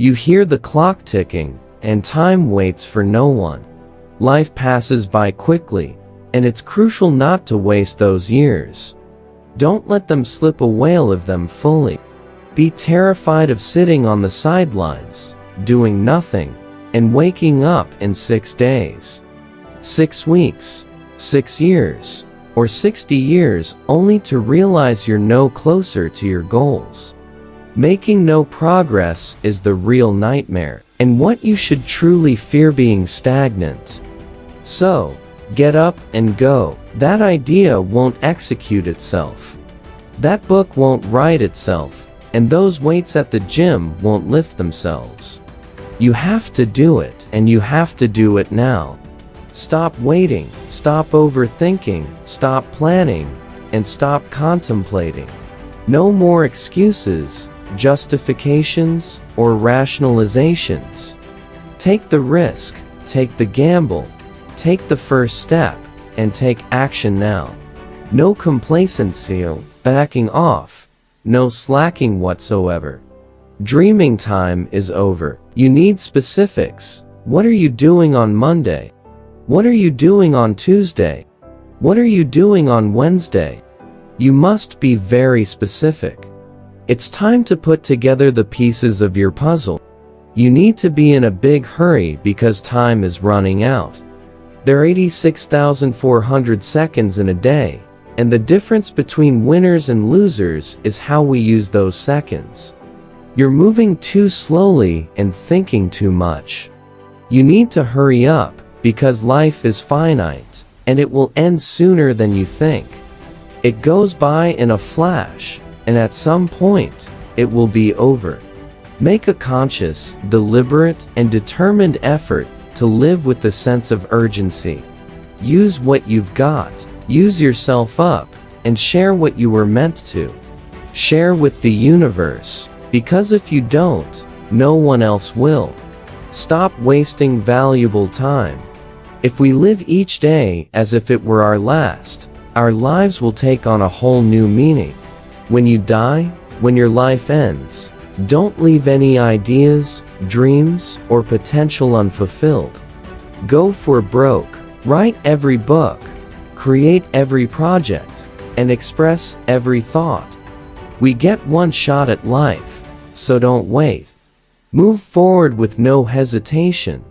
You hear the clock ticking, and time waits for no one. Life passes by quickly, and it's crucial not to waste those years. Don't let them slip away, live them fully. Be terrified of sitting on the sidelines, doing nothing, and waking up in 6 days, 6 weeks, 6 years, or 60 years only to realize you're no closer to your goals. Making no progress is the real nightmare, and what you should truly fear, being stagnant. So, get up and go. That idea won't execute itself. That book won't write itself, and those weights at the gym won't lift themselves. You have to do it, and you have to do it now. Stop waiting, stop overthinking, stop planning, and stop contemplating. No more excuses, justifications, or rationalizations. Take the risk, take the gamble, take the first step, and take action now. No complacency, backing off, no slacking whatsoever. Dreaming time is over. You need specifics. What are you doing on Monday? What are you doing on Tuesday? What are you doing on Wednesday? You must be very specific. It's time to put together the pieces of your puzzle. You need to be in a big hurry because time is running out. There are 86,400 seconds in a day, and the difference between winners and losers is how we use those seconds. You're moving too slowly and thinking too much. You need to hurry up because life is finite, and it will end sooner than you think. It goes by in a flash, and at some point, it will be over. Make a conscious, deliberate, and determined effort to live with a sense of urgency. Use what you've got, use yourself up, and share what you were meant to. Share with the universe, because if you don't, no one else will. Stop wasting valuable time. If we live each day as if it were our last, our lives will take on a whole new meaning. When you die, when your life ends, don't leave any ideas, dreams, or potential unfulfilled. Go for broke. Write every book, create every project, and express every thought. We get one shot at life, so don't wait. Move forward with no hesitation.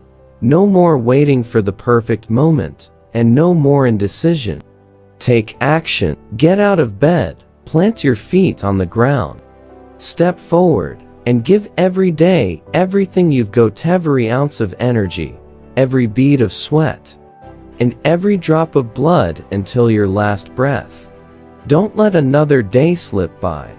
No more waiting for the perfect moment, and no more indecision. Take action. Get out of bed. Plant your feet on the ground. Step forward, and give every day everything you've got, every ounce of energy, every bead of sweat, and every drop of blood until your last breath. Don't let another day slip by.